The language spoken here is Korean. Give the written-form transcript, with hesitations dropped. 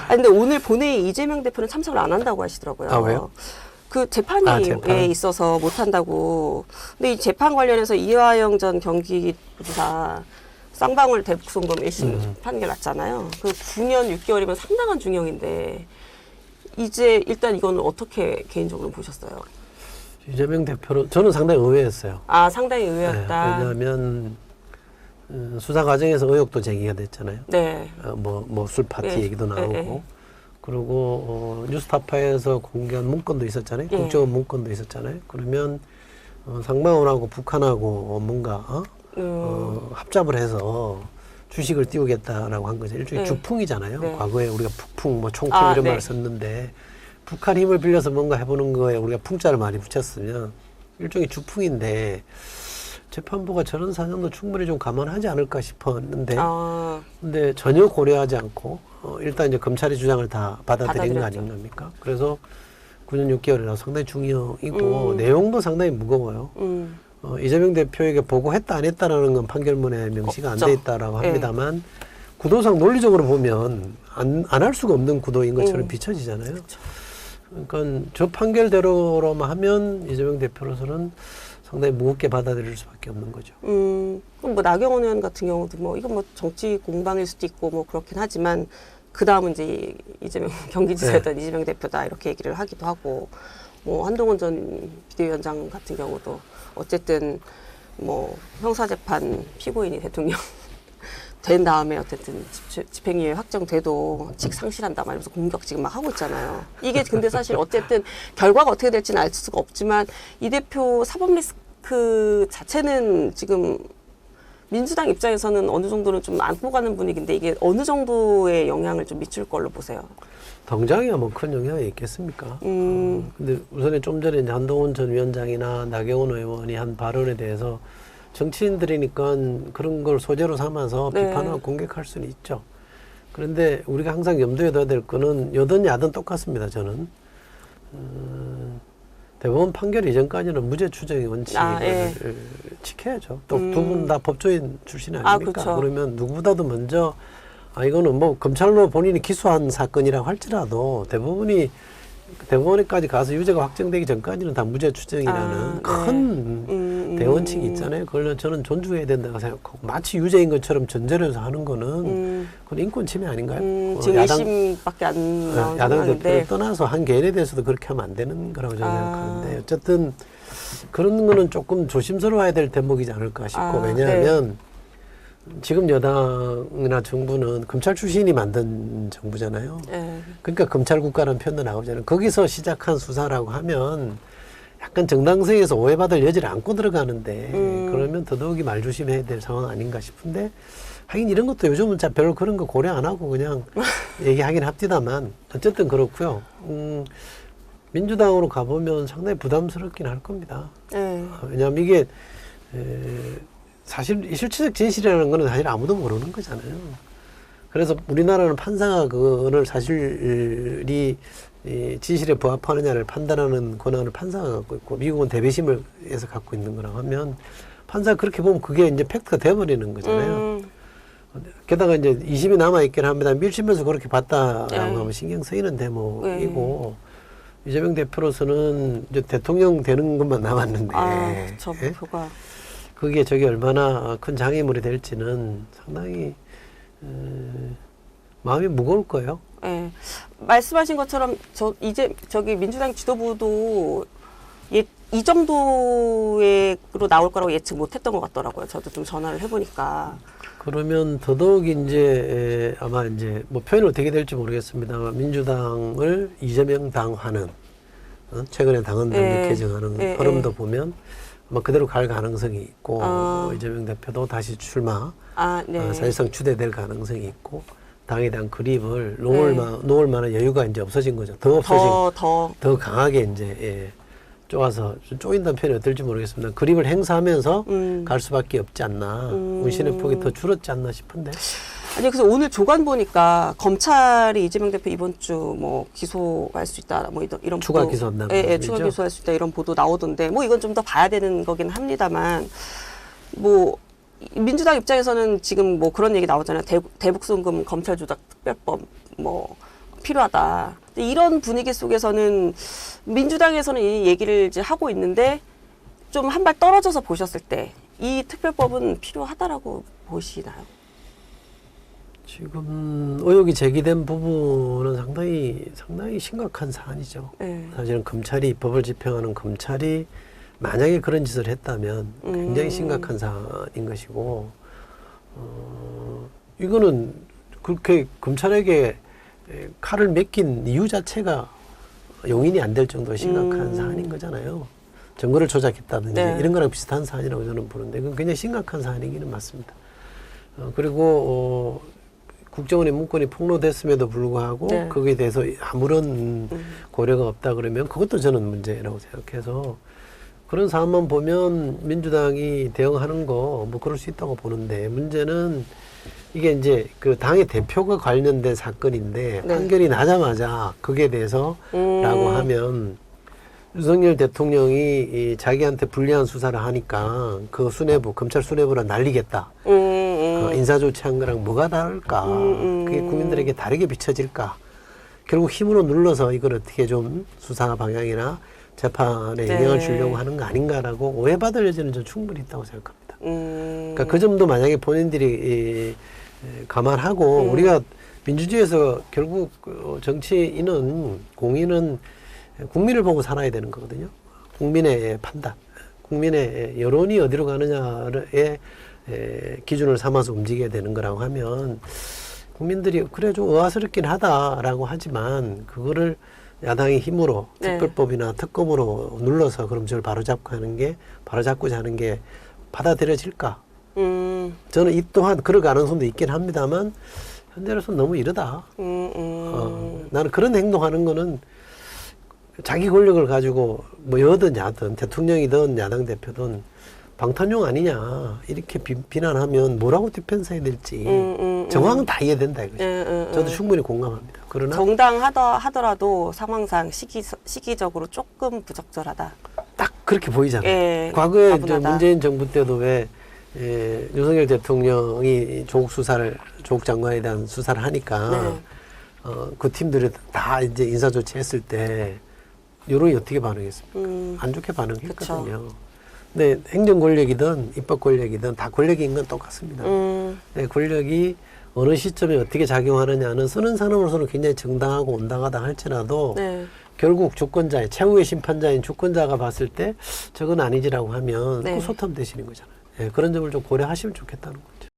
근데 오늘 본회의 이재명 대표는 참석을 안 한다고 하시더라고요. 아, 왜요? 그 재판이 재판? 있어서 못 한다고. 근데 이 재판 관련해서 이화영 전 경기도지사 쌍방울 대북송금 1심 판결 났잖아요. 그 9년 6개월이면 상당한 중형인데 이제 일단 이건 어떻게 개인적으로 보셨어요? 이재명 대표로 저는 상당히 의외였어요. 아, 상당히 의외였다. 네, 왜냐하면 수사 과정에서 의혹도 제기가 됐잖아요. 네. 술 파티 네. 얘기도 나오고. 네. 그리고 뉴스타파에서 공개한 문건도 있었잖아요. 네. 국정원 문건도 있었잖아요. 그러면 상방울하고 북한하고 뭔가 합작을 해서 주식을 띄우겠다라고 한 거죠. 일종의 네. 주풍이잖아요. 네. 과거에 우리가 북풍, 총풍 이런 네. 말을 썼는데 북한 힘을 빌려서 뭔가 해보는 거에 우리가 풍자를 많이 붙였으면 일종의 주풍인데 재판부가 저런 사정도 충분히 좀 감안하지 않을까 싶었는데 근데 전혀 고려하지 않고 일단 이제 검찰의 주장을 다 받아들인 거 아닙니까? 그래서 9년 6개월이라고 상당히 중형이고 내용도 상당히 무거워요. 이재명 대표에게 보고했다 안 했다라는 건 판결문에 명시가 안 돼 있다라고 합니다만 구도상 논리적으로 보면 안 할 수가 없는 구도인 것처럼 비춰지잖아요. 그쵸. 그러니까 저 판결대로로만 하면 이재명 대표로서는 상당히 무겁게 받아들일 수밖에 없는 거죠. 그럼 뭐 나경원 의원 같은 경우도 뭐 이건 뭐 정치 공방일 수도 있고 뭐 그렇긴 하지만 그 다음은 이제 이재명 경기지사였던 이재명 대표다 이렇게 얘기를 하기도 하고 뭐 한동훈 전 비대위원장 같은 경우도 어쨌든 뭐 형사재판 피고인이 대통령 된 다음에 어쨌든 집행유예 확정돼도 직상실한다 말면서 공격 지금 막 하고 있잖아요. 이게 근데 사실 어쨌든 결과가 어떻게 될지는 알 수가 없지만 이 대표 사법 리스크 자체는 지금 민주당 입장에서는 어느 정도는 좀 안고 가는 분위기인데 이게 어느 정도의 영향을 좀 미칠 걸로 보세요? 당장이야 뭐 큰 영향이 있겠습니까? 근데 우선에 좀 전에 이제 한동훈 전 위원장이나 나경원 의원이 한 발언에 대해서 정치인들이니까 그런 걸 소재로 삼아서 비판하고 공격할 수는 있죠. 그런데 우리가 항상 염두에 둬야 될 거는 여든 야든 똑같습니다. 저는 대법원 판결 이전까지는 무죄 추정의 원칙을 지켜야죠. 또 두 분 다 법조인 출신 아닙니까? 그렇죠. 그러면 누구보다도 먼저 이거는 뭐 검찰로 본인이 기소한 사건이라고 할지라도 대법원에까지 가서 유죄가 확정되기 전까지는 다 무죄 추정이라는 큰 대원칙이 있잖아요. 그걸 저는 존중해야 된다고 생각하고 마치 유죄인 것처럼 전제로 해서 하는 거는 그건 인권 침해 아닌가요? 지금 1심밖에 안 나온 야당 상황인데 대표를 떠나서 한 개인에 대해서도 그렇게 하면 안 되는 거라고 저는 생각하는데 어쨌든 그런 거는 조금 조심스러워야 될 대목이지 않을까 싶고 왜냐하면 지금 여당이나 정부는 검찰 출신이 만든 정부잖아요. 그러니까 검찰 국가라는 표현도 나오잖아요. 거기서 시작한 수사라고 하면 약간 정당성에서 오해받을 여지를 안고 들어가는데 그러면 더더욱이 말조심해야 될 상황 아닌가 싶은데 하긴 이런 것도 요즘은 참 별로 그런 거 고려 안 하고 그냥 얘기하긴 합디다만 어쨌든 그렇고요. 민주당으로 가보면 상당히 부담스럽긴 할 겁니다. 왜냐하면 이게 사실 실체적 진실이라는 거는 사실 아무도 모르는 거잖아요. 그래서 우리나라는 판사가 그거를 사실이 진실에 부합하느냐를 판단하는 권한을 판사가 갖고 있고 미국은 대배심을 해서 갖고 있는 거라고 하면 판사가 그렇게 보면 그게 이제 팩트가 돼버리는 거잖아요. 게다가 이제 2심이 남아있긴 합니다. 1심에서 그렇게 봤다라고 하면 신경 쓰이는 대목이고 이재명 대표로서는 이제 대통령 되는 것만 남았는데 그쵸, 목표가. 그게 저게 얼마나 큰 장애물이 될지는 상당히 마음이 무거울 거예요. 말씀하신 것처럼 저기 민주당 지도부도 이 정도로 나올 거라고 예측 못했던 것 같더라고요. 저도 좀 전화를 해보니까. 그러면 더더욱 이제 아마 이제 뭐 표현을 어떻게 될지 모르겠습니다만 민주당을 이재명 당화는 최근에 당헌당 개정하는 흐름도 보면 아마 그대로 갈 가능성이 있고 이재명 대표도 다시 출마 사실상 추대될 가능성이 있고 당에 대한 그립을 놓을 만한 여유가 이제 없어진 거죠. 더 강하게 이제 쪼아서 쪼인다는 표현이 어떨지 모르겠습니다. 그립을 행사하면서 갈 수밖에 없지 않나. 운신의 폭이 더 줄었지 않나 싶은데. 아니 그래서 오늘 조간 보니까 검찰이 이재명 대표 이번 주 뭐 기소할 수 있다 뭐 이런 추가 보도, 기소한다고 추가 기소할 수 있다 이런 보도 나오던데 뭐 이건 좀 더 봐야 되는 거긴 합니다만 뭐 민주당 입장에서는 지금 뭐 그런 얘기 나오잖아요. 대북송금 검찰 조작 특별법 뭐 필요하다. 근데 이런 분위기 속에서는 민주당에서는 이 얘기를 이제 하고 있는데 좀 한 발 떨어져서 보셨을 때 이 특별법은 필요하다라고 보시나요? 지금 의혹이 제기된 부분은 상당히 심각한 사안이죠. 네. 사실은 검찰이 법을 집행하는 검찰이 만약에 그런 짓을 했다면 굉장히 심각한 사안인 것이고 이거는 그렇게 검찰에게 칼을 맡긴 이유 자체가 용인이 안 될 정도로 심각한 사안인 거잖아요. 증거를 조작했다든지 네. 이런 거랑 비슷한 사안이라고 저는 보는데 그건 굉장히 심각한 사안이기는 맞습니다. 그리고 국정원의 문건이 폭로됐음에도 불구하고 네. 거기에 대해서 아무런 고려가 없다 그러면 그것도 저는 문제라고 생각해서 그런 사안만 보면 민주당이 대응하는 거 뭐 그럴 수 있다고 보는데 문제는 이게 이제 그 당의 대표가 관련된 사건인데 네. 판결이 나자마자 거기에 대해서 라고 하면 윤석열 대통령이 이 자기한테 불리한 수사를 하니까 그 수뇌부, 검찰 수뇌부를 날리겠다. 인사조치한 거랑 뭐가 다를까? 그게 국민들에게 다르게 비춰질까? 결국 힘으로 눌러서 이걸 어떻게 좀 수사 방향이나 재판에 영향을 주려고 하는 거 아닌가라고 오해받을 여지는 좀 충분히 있다고 생각합니다. 그러니까 그 점도 만약에 본인들이 감안하고 우리가 민주주의에서 결국 정치인은 공인은 국민을 보고 살아야 되는 거거든요. 국민의 판단, 국민의 여론이 어디로 가느냐의 기준을 삼아서 움직여야 되는 거라고 하면 국민들이 그래 좀 의아스럽긴 하다라고 하지만 그거를 야당의 힘으로 네. 특별법이나 특검으로 눌러서 그럼 저를 바로잡고자 하는 게 받아들여질까? 저는 이 또한 그럴 가능성도 있긴 합니다만 현재로서는 너무 이르다. 나는 그런 행동하는 거는 자기 권력을 가지고 뭐 여든 야든 대통령이든 야당 대표든 방탄용 아니냐 이렇게 비난하면 뭐라고 디펜스해야 될지 정황은 다 이해된다 이거죠. 저도 충분히 공감합니다. 그러나 정당하더라도 상황상 시기적으로 조금 부적절하다. 딱 그렇게 보이잖아요. 예, 과거에 과분하다. 문재인 정부 때도 왜 윤석열 대통령이 조국 장관에 대한 수사를 하니까 네. 그 팀들이 다 이제 인사조치했을 때 여론이 어떻게 반응했습니까? 안 좋게 반응했거든요. 그쵸. 근데 행정 권력이든 입법 권력이든 다 권력인 건 똑같습니다. 근데 권력이 어느 시점에 어떻게 작용하느냐는 쓰는 사람으로서는 굉장히 정당하고 온당하다 할지라도 네. 결국 주권자의 최후의 심판자인 주권자가 봤을 때 저건 아니지라고 하면 네. 그 소탐 되시는 거잖아요. 예, 그런 점을 좀 고려하시면 좋겠다는 거죠.